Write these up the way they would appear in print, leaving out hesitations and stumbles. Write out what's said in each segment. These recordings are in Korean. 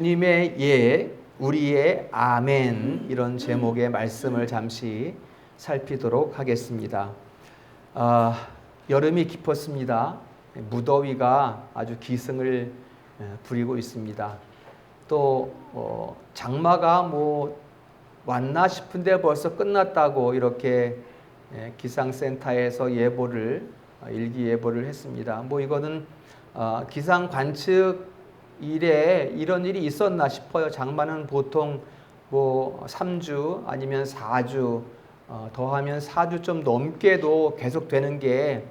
주님의 예, 우리의 아멘, 이런 제목의 말씀을 잠시 살피도록 하겠습니다. 여름이 깊었습니다. 무더위가 아주 기승을 부리고 있습니다. 또 장마가 왔나 싶은데 벌써 끝났다고 이렇게 기상센터에서 일기예보를 했습니다. 이거는 기상 관측 일에 이런 일이 있었나 싶어요. 장마는 보통 3주 아니면 4주, 더하면 4주 좀 넘게도 계속 되는 게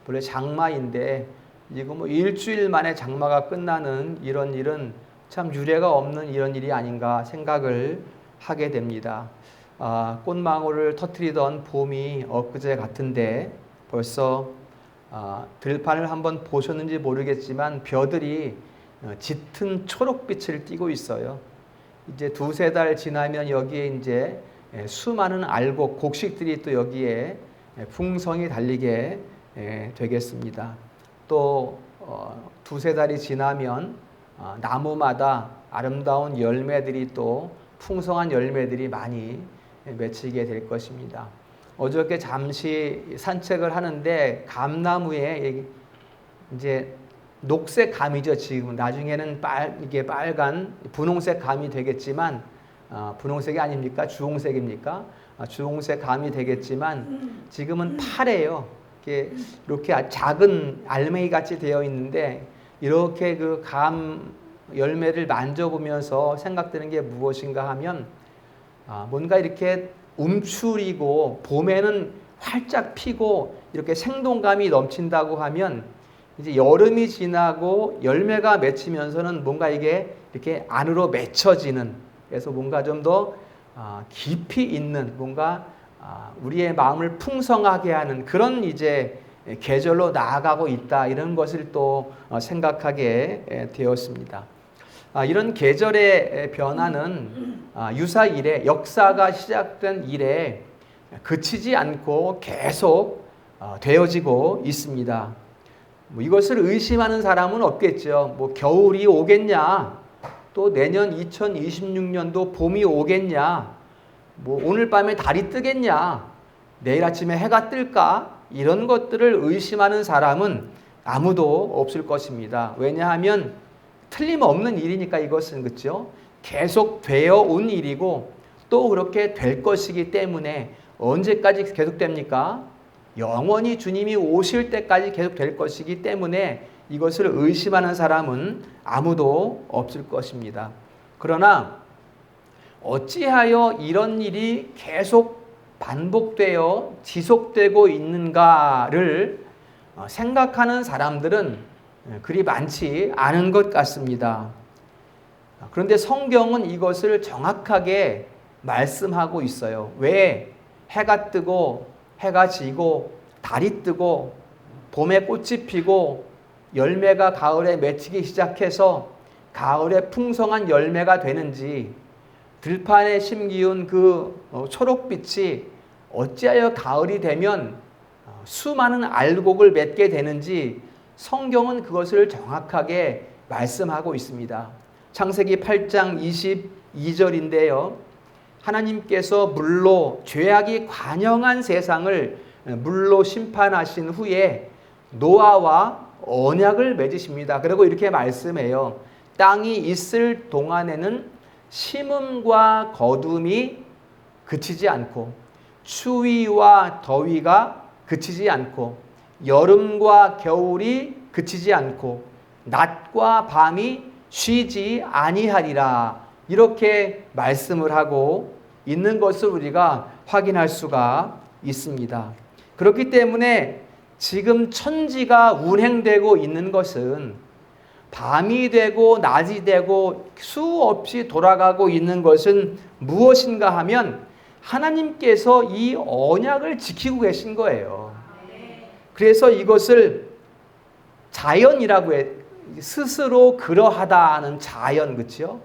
원래 장마인데, 이거 일주일 만에 장마가 끝나는 이런 일은 참 유례가 없는 이런 일이 아닌가 생각을 하게 됩니다. 꽃망울을 터뜨리던 봄이 엊그제 같은데 벌써 들판을 한번 보셨는지 모르겠지만 벼들이 짙은 초록빛을 띠고 있어요. 이제 2-3달 지나면 여기에 이제 수많은 알곡, 곡식들이 또 여기에 풍성이 달리게 되겠습니다. 또 2-3달이 지나면 나무마다 아름다운 열매들이, 또 풍성한 열매들이 많이 맺히게 될 것입니다. 어저께 잠시 산책을 하는데 감나무에 이제 녹색 감이죠. 지금 나중에는 이게 빨간 분홍색 감이 되겠지만, 분홍색이 아닙니까? 주홍색입니까? 주홍색 감이 되겠지만 지금은 파래요. 이렇게 작은 알맹이 같이 되어 있는데, 이렇게 그 감 열매를 만져보면서 생각되는 게 무엇인가 하면, 뭔가 이렇게 움츠리고 봄에는 활짝 피고 이렇게 생동감이 넘친다고 하면, 이제 여름이 지나고 열매가 맺히면서는 뭔가 이게 이렇게 안으로 맺혀지는, 그래서 뭔가 좀 더 깊이 있는, 뭔가 우리의 마음을 풍성하게 하는 그런 이제 계절로 나아가고 있다, 이런 것을 또 생각하게 되었습니다. 이런 계절의 변화는 유사 이래, 역사가 시작된 이래 그치지 않고 계속 되어지고 있습니다. 이것을 의심하는 사람은 없겠죠. 겨울이 오겠냐, 또 내년 2026년도 봄이 오겠냐, 오늘 밤에 달이 뜨겠냐, 내일 아침에 해가 뜰까, 이런 것들을 의심하는 사람은 아무도 없을 것입니다. 왜냐하면 틀림없는 일이니까, 이것은. 그렇죠? 계속 되어 온 일이고 또 그렇게 될 것이기 때문에, 언제까지 계속됩니까? 영원히 주님이 오실 때까지 계속 될 것이기 때문에 이것을 의심하는 사람은 아무도 없을 것입니다. 그러나 어찌하여 이런 일이 계속 반복되어 지속되고 있는가를 생각하는 사람들은 그리 많지 않은 것 같습니다. 그런데 성경은 이것을 정확하게 말씀하고 있어요. 왜 해가 뜨고 해가 지고 달이 뜨고 봄에 꽃이 피고 열매가 가을에 맺히기 시작해서 가을에 풍성한 열매가 되는지, 들판에 심기운 그 초록빛이 어찌하여 가을이 되면 수많은 알곡을 맺게 되는지, 성경은 그것을 정확하게 말씀하고 있습니다. 창세기 8장 22절인데요. 하나님께서 물로, 죄악이 관영한 세상을 물로 심판하신 후에 노아와 언약을 맺으십니다. 그리고 이렇게 말씀해요. 땅이 있을 동안에는 심음과 거둠이 그치지 않고, 추위와 더위가 그치지 않고, 여름과 겨울이 그치지 않고, 낮과 밤이 쉬지 아니하리라, 이렇게 말씀을 하고 있는 것을 우리가 확인할 수가 있습니다. 그렇기 때문에 지금 천지가 운행되고 있는 것은, 밤이 되고 낮이 되고 수없이 돌아가고 있는 것은 무엇인가 하면, 하나님께서 이 언약을 지키고 계신 거예요. 그래서 이것을 자연이라고 해. 스스로 그러하다는 자연, 그렇죠?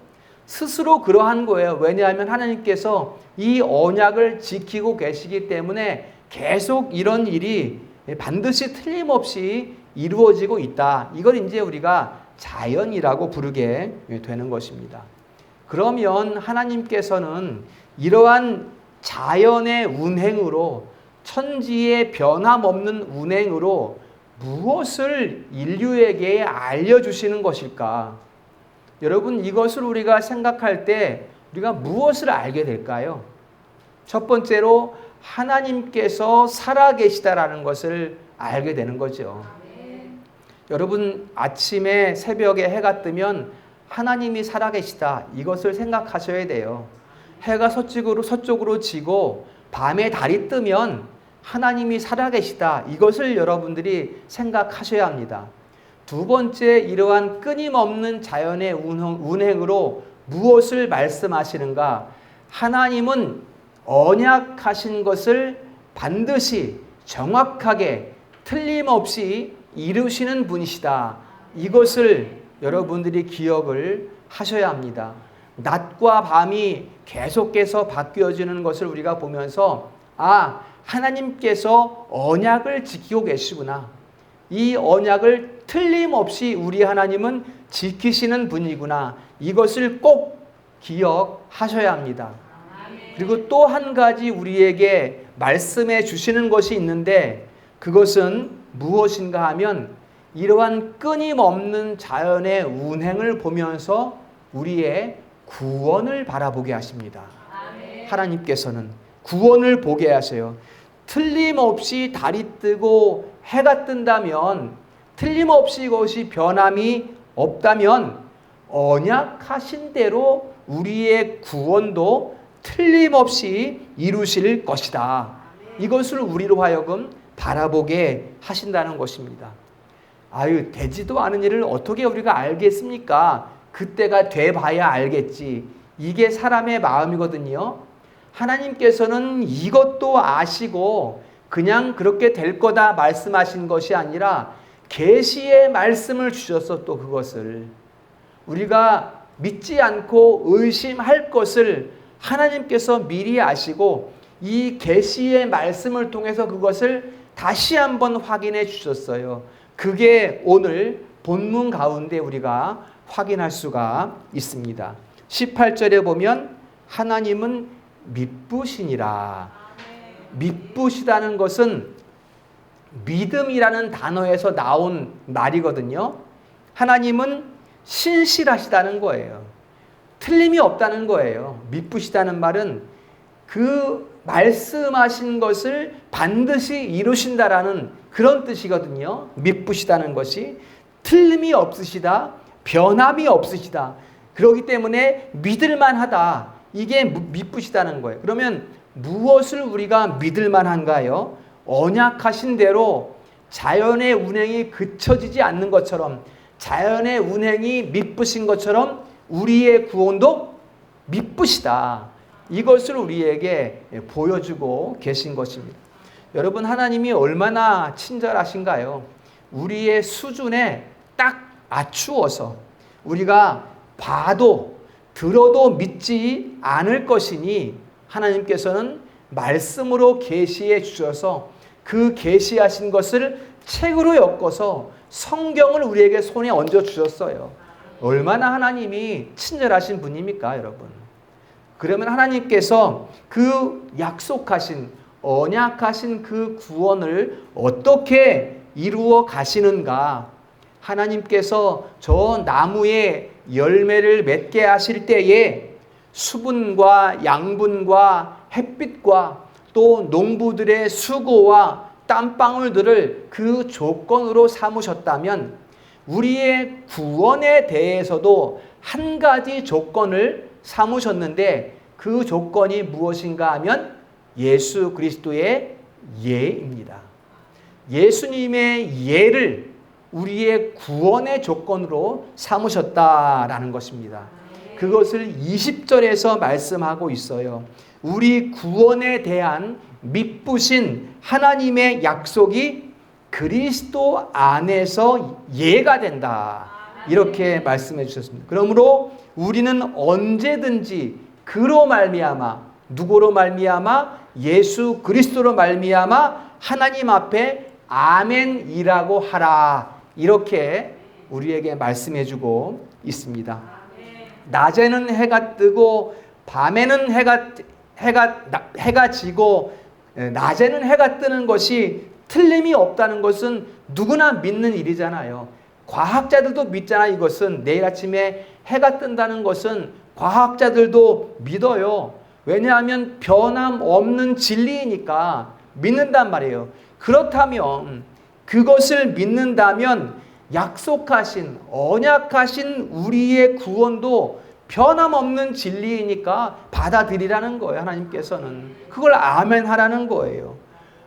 스스로 그러한 거예요. 왜냐하면 하나님께서 이 언약을 지키고 계시기 때문에 계속 이런 일이 반드시 틀림없이 이루어지고 있다. 이걸 이제 우리가 자연이라고 부르게 되는 것입니다. 그러면 하나님께서는 이러한 자연의 운행으로, 천지의 변함없는 운행으로 무엇을 인류에게 알려주시는 것일까? 여러분, 이것을 우리가 생각할 때 우리가 무엇을 알게 될까요? 첫 번째로 하나님께서 살아계시다라는 것을 알게 되는 거죠. 여러분, 아침에 새벽에 해가 뜨면 하나님이 살아계시다, 이것을 생각하셔야 돼요. 해가 서쪽으로 지고 밤에 달이 뜨면 하나님이 살아계시다, 이것을 여러분들이 생각하셔야 합니다. 두 번째, 이러한 끊임없는 자연의 운행으로 무엇을 말씀하시는가? 하나님은 언약하신 것을 반드시 정확하게 틀림없이 이루시는 분이시다, 이것을 여러분들이 기억을 하셔야 합니다. 낮과 밤이 계속해서 바뀌어지는 것을 우리가 보면서 하나님께서 언약을 지키고 계시구나, 이 언약을 틀림없이 우리 하나님은 지키시는 분이구나, 이것을 꼭 기억하셔야 합니다. 그리고 또 한 가지 우리에게 말씀해 주시는 것이 있는데, 그것은 무엇인가 하면 이러한 끊임없는 자연의 운행을 보면서 우리의 구원을 바라보게 하십니다. 하나님께서는 구원을 보게 하세요. 틀림없이 달이 뜨고 해가 뜬다면, 틀림없이 이것이 변함이 없다면 언약하신 대로 우리의 구원도 틀림없이 이루실 것이다, 이것을 우리로 하여금 바라보게 하신다는 것입니다. 되지도 않은 일을 어떻게 우리가 알겠습니까? 그때가 돼봐야 알겠지, 이게 사람의 마음이거든요. 하나님께서는 이것도 아시고 그냥 그렇게 될 거다 말씀하신 것이 아니라 계시의 말씀을 주셔서, 또 그것을 우리가 믿지 않고 의심할 것을 하나님께서 미리 아시고 이 계시의 말씀을 통해서 그것을 다시 한번 확인해 주셨어요. 그게 오늘 본문 가운데 우리가 확인할 수가 있습니다. 18절에 보면 하나님은 미쁘시니라. 미쁘시다는 것은 믿음이라는 단어에서 나온 말이거든요. 하나님은 신실하시다는 거예요. 틀림이 없다는 거예요. 미쁘시다는 말은 그 말씀하신 것을 반드시 이루신다라는 그런 뜻이거든요. 미쁘시다는 것이 틀림이 없으시다, 변함이 없으시다, 그렇기 때문에 믿을만하다, 이게 미쁘시다는 거예요. 그러면 무엇을 우리가 믿을만한가요? 언약하신 대로 자연의 운행이 그쳐지지 않는 것처럼, 자연의 운행이 미쁘신 것처럼 우리의 구원도 미쁘시다, 이것을 우리에게 보여주고 계신 것입니다. 여러분, 하나님이 얼마나 친절하신가요? 우리의 수준에 딱 맞추어서 우리가 봐도 들어도 믿지 않을 것이니 하나님께서는 말씀으로 계시해 주셔서 그 계시하신 것을 책으로 엮어서 성경을 우리에게 손에 얹어 주셨어요. 얼마나 하나님이 친절하신 분입니까, 여러분? 그러면 하나님께서 그 약속하신, 언약하신 그 구원을 어떻게 이루어 가시는가? 하나님께서 저 나무에 열매를 맺게 하실 때에 수분과 양분과 햇빛과 또 농부들의 수고와 땀방울들을 그 조건으로 삼으셨다면, 우리의 구원에 대해서도 한 가지 조건을 삼으셨는데, 그 조건이 무엇인가 하면 예수 그리스도의 예입니다. 예수님의 예를 우리의 구원의 조건으로 삼으셨다라는 것입니다. 그것을 20절에서 말씀하고 있어요. 우리 구원에 대한 미쁘신 하나님의 약속이 그리스도 안에서 예가 된다, 이렇게 말씀해 주셨습니다. 그러므로 우리는 언제든지 그로 말미암아, 누구로 말미암아? 예수 그리스도로 말미암아 하나님 앞에 아멘이라고 하라, 이렇게 우리에게 말씀해 주고 있습니다. 낮에는 해가 뜨고 밤에는 해가 지고 낮에는 해가 뜨는 것이 틀림이 없다는 것은 누구나 믿는 일이잖아요. 과학자들도 믿잖아요. 이것은 내일 아침에 해가 뜬다는 것은 과학자들도 믿어요. 왜냐하면 변함없는 진리이니까 믿는단 말이에요. 그렇다면 그것을 믿는다면 약속하신 언약하신 우리의 구원도 변함없는 진리이니까 받아들이라는 거예요. 하나님께서는 그걸 아멘 하라는 거예요.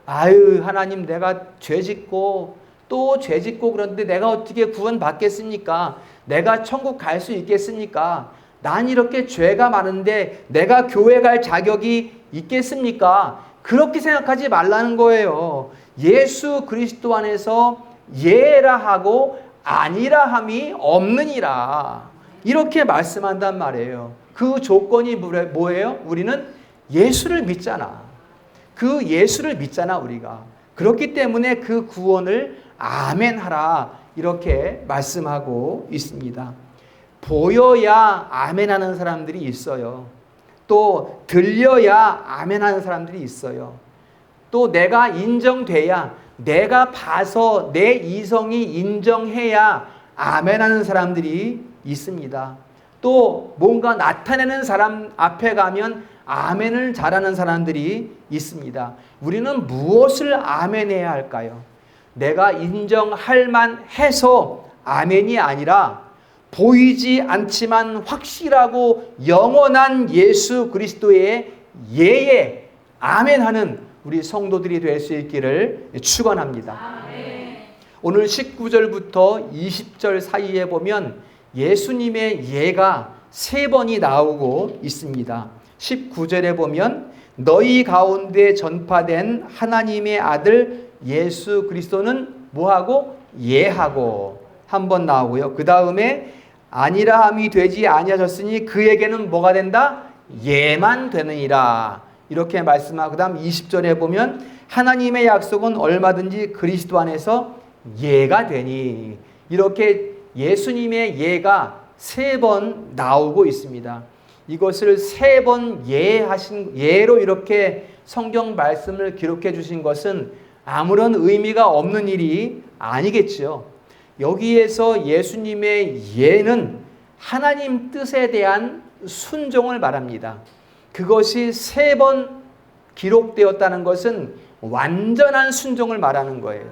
아유 하나님 내가 죄짓고 또 죄짓고 그런데 내가 어떻게 구원 받겠습니까? 내가 천국 갈 수 있겠습니까? 난 이렇게 죄가 많은데 내가 교회 갈 자격이 있겠습니까? 그렇게 생각하지 말라는 거예요. 예수 그리스도 안에서 예라 하고 아니라 함이 없느니라. 이렇게 말씀한단 말이에요. 그 조건이 뭐예요? 우리는 예수를 믿잖아. 그 예수를 믿잖아 우리가. 그렇기 때문에 그 구원을 아멘하라 이렇게 말씀하고 있습니다. 보여야 아멘하는 사람들이 있어요. 또 들려야 아멘하는 사람들이 있어요. 또 내가 인정돼야 내가 봐서 내 이성이 인정해야 아멘하는 사람들이 있습니다. 또 뭔가 나타내는 사람 앞에 가면 아멘을 잘하는 사람들이 있습니다. 우리는 무엇을 아멘해야 할까요? 내가 인정할 만해서 아멘이 아니라 보이지 않지만 확실하고 영원한 예수 그리스도의 예에 아멘하는 우리 성도들이 될 수 있기를 축원합니다. 아멘. 오늘 19절부터 20절 사이에 보면 예수님의 예가 3번이 나오고 있습니다. 19절에 보면 너희 가운데 전파된 하나님의 아들 예수 그리스도는 뭐하고? 예하고 한 번 나오고요. 그 다음에 아니라함이 되지 아니하셨으니 그에게는 뭐가 된다? 예만 되느니라. 이렇게 말씀하고 그 다음 20절에 보면 하나님의 약속은 얼마든지 그리스도 안에서 예가 되니. 이렇게 예수님의 예가 3번 나오고 있습니다. 이것을 3번 예로 이렇게 성경 말씀을 기록해 주신 것은 아무런 의미가 없는 일이 아니겠죠. 여기에서 예수님의 예는 하나님 뜻에 대한 순종을 말합니다. 그것이 3번 기록되었다는 것은 완전한 순종을 말하는 거예요.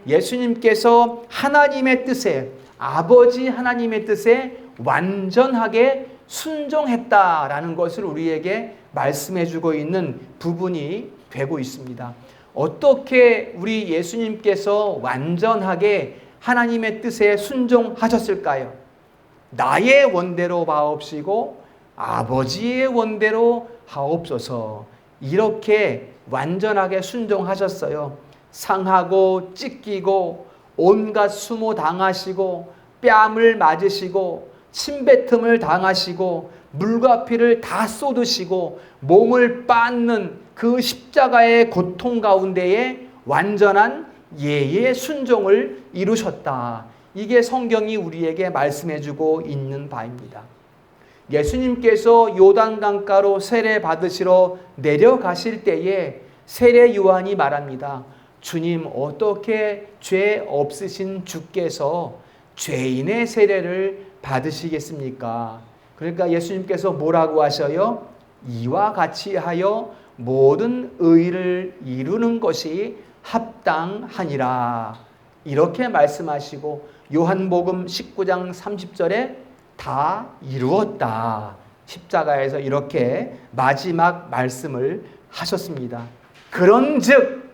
예수님께서 하나님의 뜻에, 아버지 하나님의 뜻에 완전하게 순종했다라는 것을 우리에게 말씀해 주고 있는 부분이 되고 있습니다. 어떻게 우리 예수님께서 완전하게 하나님의 뜻에 순종하셨을까요? 나의 원대로 하옵시고 아버지의 원대로 하옵소서. 이렇게 완전하게 순종하셨어요. 상하고 찢기고 온갖 수모 당하시고 뺨을 맞으시고 침뱉음을 당하시고 물과 피를 다 쏟으시고 몸을 빻는 그 십자가의 고통 가운데에 완전한 예의 순종을 이루셨다. 이게 성경이 우리에게 말씀해주고 있는 바입니다. 예수님께서 요단강가로 세례 받으시러 내려가실 때에 세례 요한이 말합니다. 주님, 어떻게 죄 없으신 주께서 죄인의 세례를 받으시겠습니까? 그러니까 예수님께서 뭐라고 하셔요? 이와 같이 하여 모든 의를 이루는 것이 합당하니라. 이렇게 말씀하시고 요한복음 19장 30절에 다 이루었다. 십자가에서 이렇게 마지막 말씀을 하셨습니다. 그런즉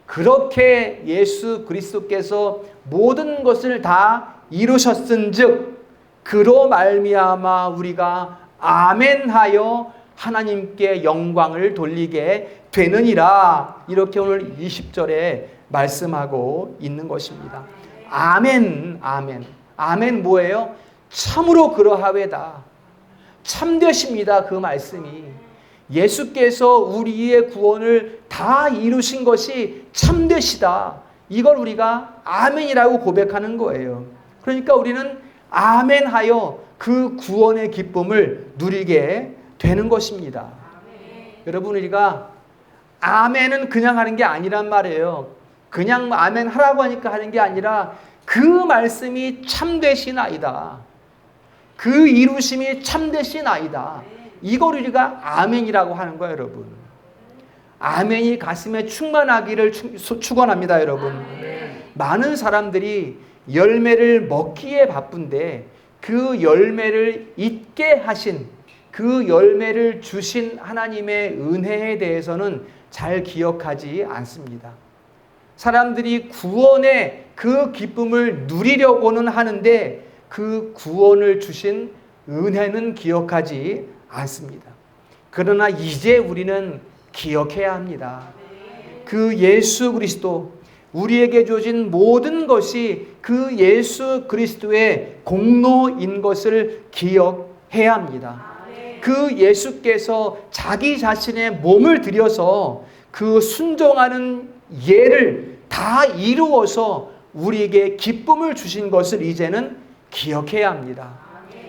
그렇게 예수 그리스도께서 모든 것을 다 이루셨은즉 그로 말미암아 우리가 아멘하여 하나님께 영광을 돌리게 되느니라. 이렇게 오늘 20절에 말씀하고 있는 것입니다. 아멘, 아멘. 아멘 뭐예요? 참으로 그러하외다. 참되십니다. 그 말씀이. 예수께서 우리의 구원을 다 이루신 것이 참되시다. 이걸 우리가 아멘이라고 고백하는 거예요. 그러니까 우리는 아멘하여 그 구원의 기쁨을 누리게 되는 것입니다. 여러분, 우리가 아멘은 그냥 하는 게 아니란 말이에요. 그냥 아멘 하라고 하니까 하는 게 아니라 그 말씀이 참되신 아이다. 그 이루심이 참되신 아이다. 이걸 우리가 아멘이라고 하는 거예요, 여러분. 아멘이 가슴에 충만하기를 축원합니다, 여러분. 많은 사람들이 열매를 먹기에 바쁜데 그 열매를 잇게 하신, 그 열매를 주신 하나님의 은혜에 대해서는 잘 기억하지 않습니다. 사람들이 구원의 그 기쁨을 누리려고는 하는데 그 구원을 주신 은혜는 기억하지 않습니다. 그러나 이제 우리는 기억해야 합니다. 그 예수 그리스도, 우리에게 주어진 모든 것이 그 예수 그리스도의 공로인 것을 기억해야 합니다. 그 예수께서 자기 자신의 몸을 들여서 그 순종하는 예를 다 이루어서 우리에게 기쁨을 주신 것을 이제는 기억해야 합니다.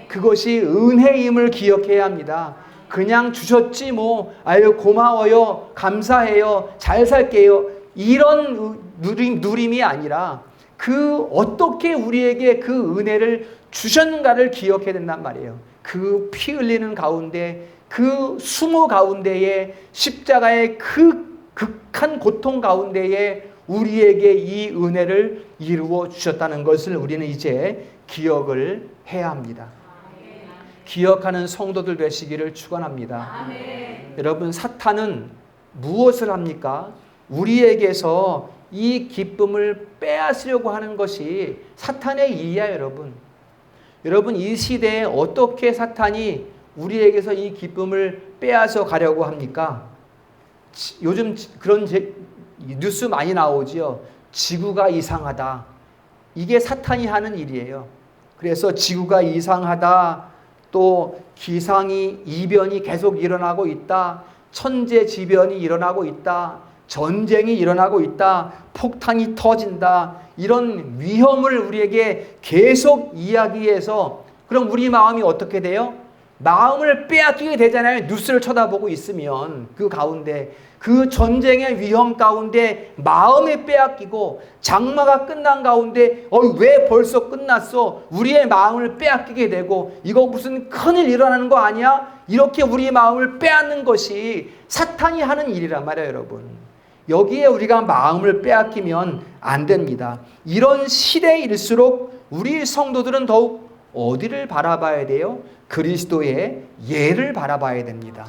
그것이 은혜임을 기억해야 합니다. 그냥 주셨지 뭐, 아유 고마워요, 감사해요, 잘 살게요, 이런 누림이 아니라 그 어떻게 우리에게 그 은혜를 주셨는가를 기억해야 된단 말이에요. 그 피 흘리는 가운데, 그 수모 가운데에, 십자가의 그 극한 고통 가운데에 우리에게 이 은혜를 이루어 주셨다는 것을 우리는 이제 기억을 해야 합니다. 기억하는 성도들 되시기를 축원합니다. 여러분, 사탄은 무엇을 합니까? 우리에게서 이 기쁨을 빼앗으려고 하는 것이 사탄의 일이야, 여러분. 여러분, 이 시대에 어떻게 사탄이 우리에게서 이 기쁨을 빼앗아 가려고 합니까? 요즘 그런 뉴스 많이 나오지요. 지구가 이상하다. 이게 사탄이 하는 일이에요. 그래서 지구가 이상하다, 또 기상이 이변이 계속 일어나고 있다, 천재지변이 일어나고 있다, 전쟁이 일어나고 있다, 폭탄이 터진다, 이런 위험을 우리에게 계속 이야기해서, 그럼 우리 마음이 어떻게 돼요? 마음을 빼앗기게 되잖아요. 뉴스를 쳐다보고 있으면 그 가운데, 그 전쟁의 위험 가운데 마음이 빼앗기고, 장마가 끝난 가운데 왜 벌써 끝났어? 우리의 마음을 빼앗기게 되고, 이거 무슨 큰일 일어나는 거 아니야? 이렇게 우리의 마음을 빼앗는 것이 사탄이 하는 일이란 말이에요, 여러분. 여기에 우리가 마음을 빼앗기면 안 됩니다. 이런 시대일수록 우리 성도들은 더욱 어디를 바라봐야 돼요? 그리스도의 예를 바라봐야 됩니다.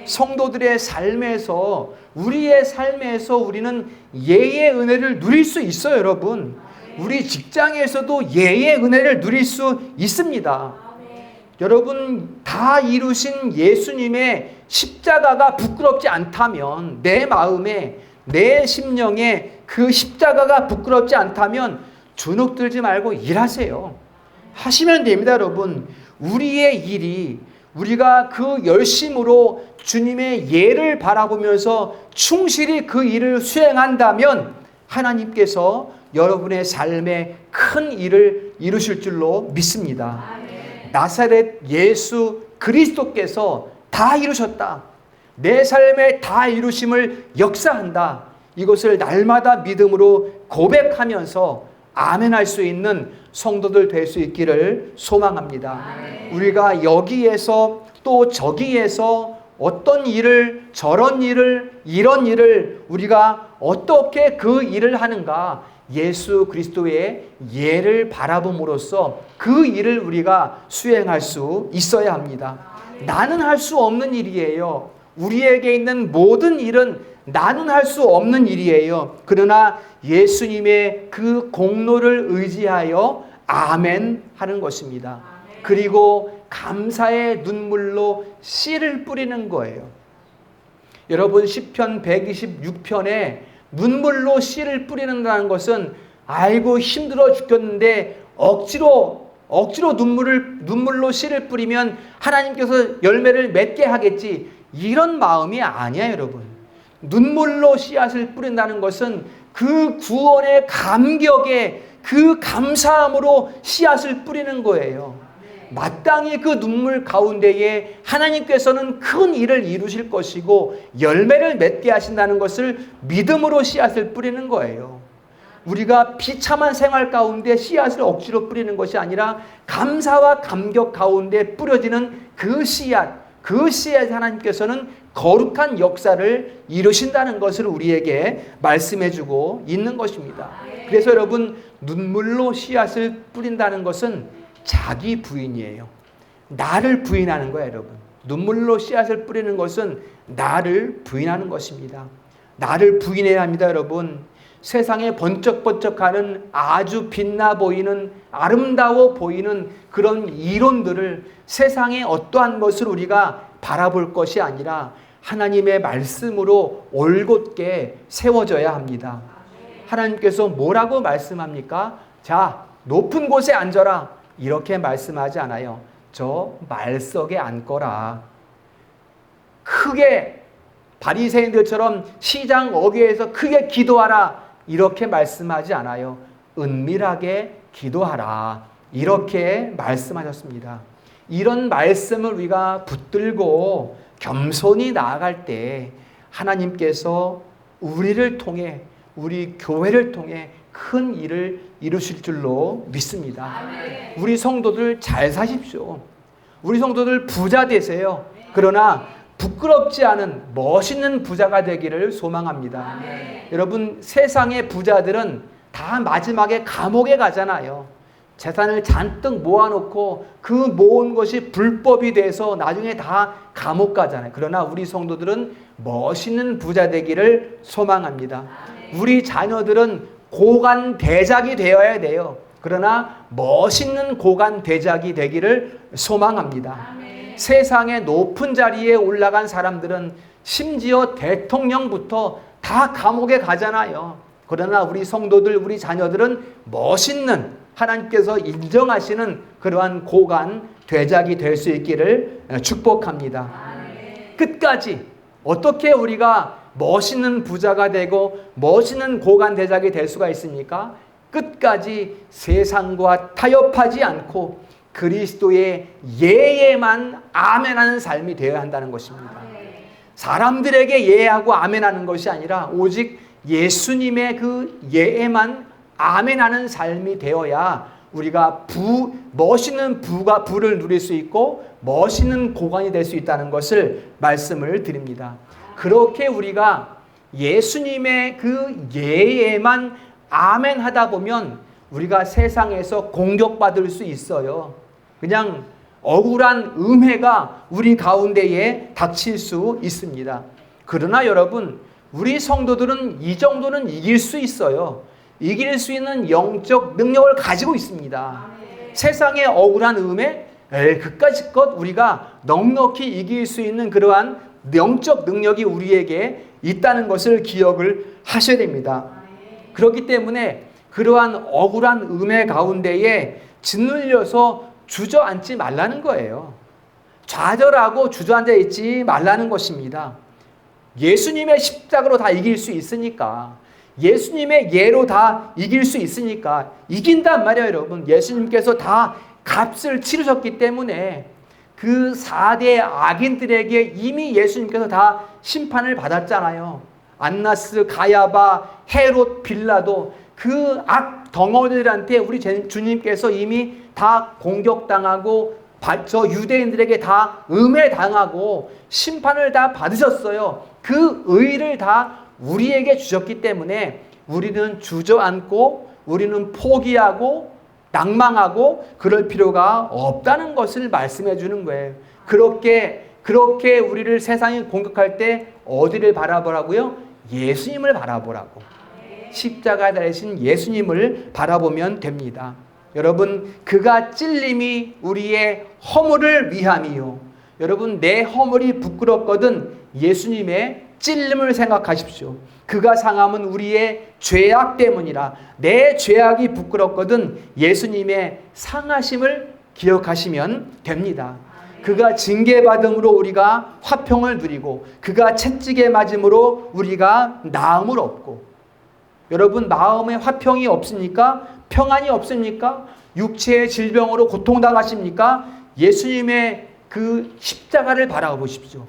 성도들의 삶에서, 우리의 삶에서 우리는 예의 은혜를 누릴 수 있어요, 여러분. 우리 직장에서도 예의 은혜를 누릴 수 있습니다. 여러분, 다 이루신 예수님의 십자가가 부끄럽지 않다면, 내 마음에, 내 심령에 그 십자가가 부끄럽지 않다면 주눅 들지 말고 일하세요. 하시면 됩니다, 여러분. 우리의 일이, 우리가 그 열심으로 주님의 예를 바라보면서 충실히 그 일을 수행한다면 하나님께서 여러분의 삶에 큰 일을 이루실 줄로 믿습니다. 나사렛 예수 그리스도께서 다 이루셨다, 내 삶에 다 이루심을 역사한다, 이것을 날마다 믿음으로 고백하면서 아멘할 수 있는 성도들 될 수 있기를 소망합니다. 우리가 여기에서 또 저기에서 어떤 일을, 저런 일을, 이런 일을 우리가 어떻게 그 일을 하는가, 예수 그리스도의 예를 바라봄으로써 그 일을 우리가 수행할 수 있어야 합니다. 나는 할 수 없는 일이에요. 우리에게 있는 모든 일은 나는 할 수 없는 일이에요. 그러나 예수님의 그 공로를 의지하여 아멘 하는 것입니다. 그리고 감사의 눈물로 씨를 뿌리는 거예요. 여러분, 시편 126편에 눈물로 씨를 뿌리는다는 것은, 아이고 힘들어 죽겠는데 억지로 눈물로 씨를 뿌리면 하나님께서 열매를 맺게 하겠지, 이런 마음이 아니야, 여러분. 눈물로 씨앗을 뿌린다는 것은 그 구원의 감격에, 그 감사함으로 씨앗을 뿌리는 거예요. 마땅히 그 눈물 가운데에 하나님께서는 큰 일을 이루실 것이고 열매를 맺게 하신다는 것을 믿음으로 씨앗을 뿌리는 거예요. 우리가 비참한 생활 가운데 씨앗을 억지로 뿌리는 것이 아니라 감사와 감격 가운데 뿌려지는 그 씨앗 하나님께서는 거룩한 역사를 이루신다는 것을 우리에게 말씀해 주고 있는 것입니다. 그래서 여러분, 눈물로 씨앗을 뿌린다는 것은 자기 부인이에요. 나를 부인하는 거예요, 여러분. 눈물로 씨앗을 뿌리는 것은 나를 부인하는 것입니다. 나를 부인해야 합니다, 여러분. 세상에 번쩍번쩍하는 아주 빛나 보이는 아름다워 보이는 그런 이론들을 세상의 어떠한 것을 우리가 바라볼 것이 아니라 하나님의 말씀으로 올곧게 세워져야 합니다. 하나님께서 뭐라고 말씀합니까? 자, 높은 곳에 앉아라. 이렇게 말씀하지 않아요. 저 말석에 앉거라. 크게 바리새인들처럼 시장 어귀에서 크게 기도하라. 이렇게 말씀하지 않아요. 은밀하게 기도하라. 이렇게 말씀하셨습니다. 이런 말씀을 우리가 붙들고 겸손히 나아갈 때 하나님께서 우리를 통해, 우리 교회를 통해 큰 일을 이루실 줄로 믿습니다. 아멘. 우리 성도들 잘 사십시오. 우리 성도들 부자 되세요. 그러나 부끄럽지 않은 멋있는 부자가 되기를 소망합니다. 아멘. 여러분, 세상의 부자들은 다 마지막에 감옥에 가잖아요. 재산을 잔뜩 모아놓고 그 모은 것이 불법이 돼서 나중에 다 감옥 가잖아요. 그러나 우리 성도들은 멋있는 부자 되기를 소망합니다. 우리 자녀들은 고관 대작이 되어야 돼요. 그러나 멋있는 고관 대작이 되기를 소망합니다. 세상의 높은 자리에 올라간 사람들은 심지어 대통령부터 다 감옥에 가잖아요. 그러나 우리 성도들, 우리 자녀들은 멋있는, 하나님께서 인정하시는 그러한 고관 대작이 될 수 있기를 축복합니다. 끝까지 어떻게 우리가 멋있는 부자가 되고 멋있는 고관 대작이 될 수가 있습니까? 끝까지 세상과 타협하지 않고 그리스도의 예에만 아멘하는 삶이 되어야 한다는 것입니다. 사람들에게 예하고 아멘하는 것이 아니라 오직 예수님의 그 예에만 아멘하는 삶이 되어야 우리가 멋있는 부를 누릴 수 있고 멋있는 고관이 될 수 있다는 것을 말씀을 드립니다. 그렇게 우리가 예수님의 그 예에만 아멘하다 보면 우리가 세상에서 공격받을 수 있어요. 그냥 억울한 음해가 우리 가운데에 닥칠 수 있습니다. 그러나 여러분, 우리 성도들은 이 정도는 이길 수 있어요. 이길 수 있는 영적 능력을 가지고 있습니다. 세상의 억울한 음해, 그까짓 우리가 넉넉히 이길 수 있는 그러한 영적 능력이 우리에게 있다는 것을 기억을 하셔야 됩니다. 그렇기 때문에 그러한 억울한 음해 가운데에 짓눌려서 주저앉지 말라는 거예요. 좌절하고 주저앉아 있지 말라는 것입니다. 예수님의 십자가로 다 이길 수 있으니까, 예수님의 예로 다 이길 수 있으니까 이긴단 말이에요, 여러분. 예수님께서 다 값을 치르셨기 때문에 그 4대 악인들에게 이미 예수님께서 다 심판을 받았잖아요. 안나스, 가야바, 헤롯, 빌라도 그 악 덩어리들한테 우리 주님께서 이미 다 공격당하고 저 유대인들에게 다 음해당하고 심판을 다 받으셨어요. 그 의를 다 우리에게 주셨기 때문에 우리는 주저앉고 우리는 포기하고 낭망하고 그럴 필요가 없다는 것을 말씀해 주는 거예요. 그렇게 우리를 세상이 공격할 때 어디를 바라보라고요? 예수님을 바라보라고. 십자가에 달리신 예수님을 바라보면 됩니다. 여러분, 그가 찔림이 우리의 허물을 위함이요. 여러분, 내 허물이 부끄럽거든 예수님의 찔림을 생각하십시오. 그가 상함은 우리의 죄악 때문이라. 내 죄악이 부끄럽거든 예수님의 상하심을 기억하시면 됩니다. 그가 징계받음으로 우리가 화평을 누리고 그가 채찍에 맞음으로 우리가 나음을 얻고. 여러분, 마음에 화평이 없습니까? 평안이 없습니까? 육체의 질병으로 고통당하십니까? 예수님의 그 십자가를 바라보십시오.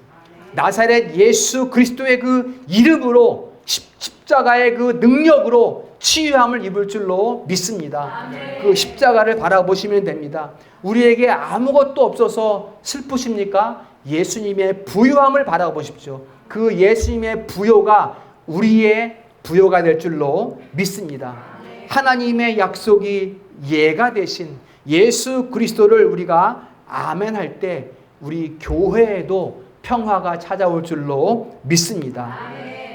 나사렛 예수 그리스도의 그 이름으로 십자가의 그 능력으로 치유함을 입을 줄로 믿습니다. 그 십자가를 바라보시면 됩니다. 우리에게 아무것도 없어서 슬프십니까? 예수님의 부요함을 바라보십시오. 그 예수님의 부요가 우리의 부요가 될 줄로 믿습니다. 하나님의 약속이 예가 되신 예수 그리스도를 우리가 아멘 할 때 우리 교회에도 평화가 찾아올 줄로 믿습니다.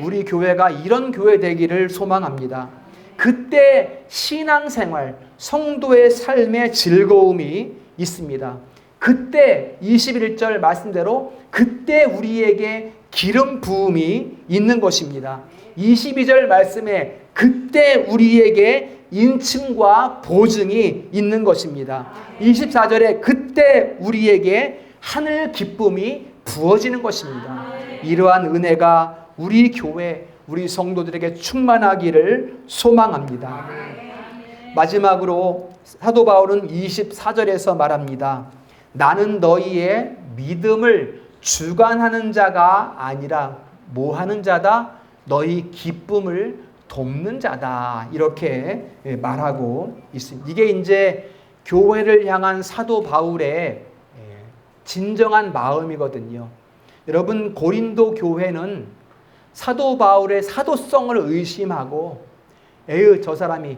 우리 교회가 이런 교회 되기를 소망합니다. 그때 신앙생활, 성도의 삶의 즐거움이 있습니다. 그때 21절 말씀대로 그때 우리에게 기름 부음이 있는 것입니다. 22절 말씀에 그때 우리에게 인침과 보증이 있는 것입니다. 24절에 그때 우리에게 하늘 기쁨이 부어지는 것입니다. 이러한 은혜가 우리 교회, 우리 성도들에게 충만하기를 소망합니다. 마지막으로 사도 바울은 24절에서 말합니다. 나는 너희의 믿음을 주관하는 자가 아니라 뭐 하는 자다? 너희 기쁨을 돕는 자다. 이렇게 말하고 있습니다. 이게 이제 교회를 향한 사도 바울의 진정한 마음이거든요. 여러분, 고린도 교회는 사도 바울의 사도성을 의심하고 에휴, 저 사람이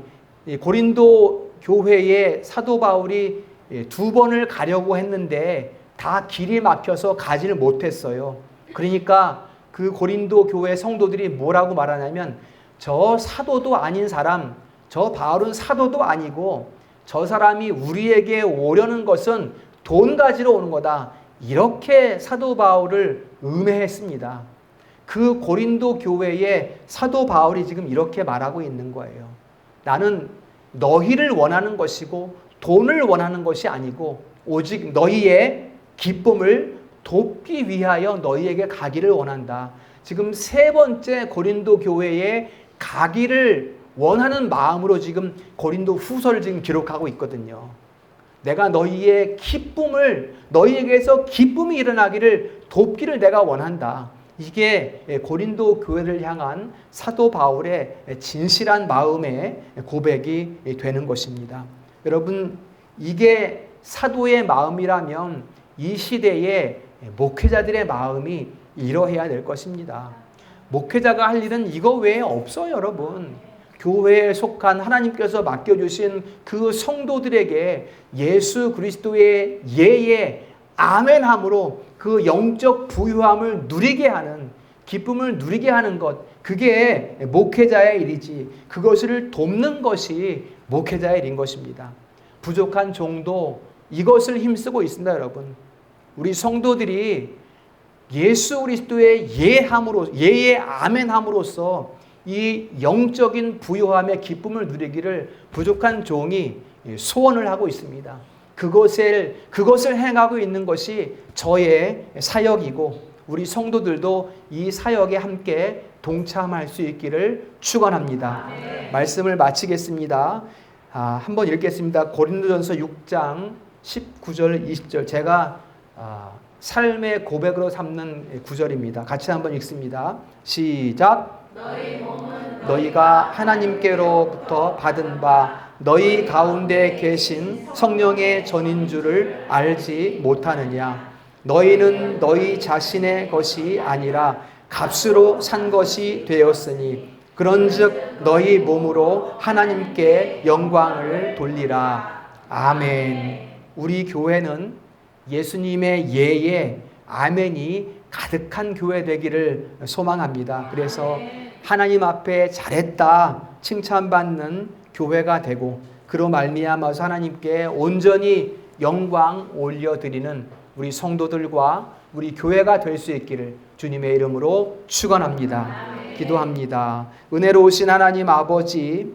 고린도 교회에 사도 바울이 2번을 가려고 했는데 다 길이 막혀서 가지를 못했어요. 그러니까 그 고린도 교회 성도들이 뭐라고 말하냐면 저 사도도 아닌 사람, 저 바울은 사도도 아니고 저 사람이 우리에게 오려는 것은 돈 가지러 오는 거다. 이렇게 사도 바울을 음해했습니다. 그 고린도 교회에 사도 바울이 지금 이렇게 말하고 있는 거예요. 나는 너희를 원하는 것이고 돈을 원하는 것이 아니고 오직 너희의 기쁨을 돕기 위하여 너희에게 가기를 원한다. 지금 3번째 고린도 교회에 가기를 원하는 마음으로 지금 고린도 후서를 지금 기록하고 있거든요. 내가 너희의 기쁨을, 너희에게서 기쁨이 일어나기를 돕기를 내가 원한다. 이게 고린도 교회를 향한 사도 바울의 진실한 마음의 고백이 되는 것입니다. 여러분, 이게 사도의 마음이라면 이 시대의 목회자들의 마음이 이러해야 될 것입니다. 목회자가 할 일은 이거 외에 없어요, 여러분. 교회에 속한 하나님께서 맡겨주신 그 성도들에게 예수 그리스도의 예에 아멘함으로 그 영적 부유함을 누리게 하는, 기쁨을 누리게 하는 것, 그게 목회자의 일이지, 그것을 돕는 것이 목회자의 일인 것입니다. 부족한 종도 이것을 힘쓰고 있습니다, 여러분. 우리 성도들이 예수 그리스도의 예에 아멘함으로써 이 영적인 부요함의 기쁨을 누리기를 부족한 종이 소원을 하고 있습니다. 그것을 행하고 있는 것이 저의 사역이고 우리 성도들도 이 사역에 함께 동참할 수 있기를 축원합니다. 말씀을 마치겠습니다. 한번 읽겠습니다. 고린도전서 6장 19절 20절 제가 삶의 고백으로 삼는 구절입니다. 같이 한번 읽습니다. 시작. 너희가 하나님께로부터 받은 바 너희 가운데 계신 성령의 전인 줄을 알지 못하느냐. 너희는 너희 자신의 것이 아니라 값으로 산 것이 되었으니 그런즉 너희 몸으로 하나님께 영광을 돌리라. 아멘. 우리 교회는 예수님의 예에 아멘이 가득한 교회 되기를 소망합니다. 그래서 하나님 앞에 잘했다 칭찬받는 교회가 되고 그로 말미암아서 하나님께 온전히 영광 올려드리는 우리 성도들과 우리 교회가 될 수 있기를 주님의 이름으로 축원합니다. 기도합니다. 은혜로우신 하나님 아버지,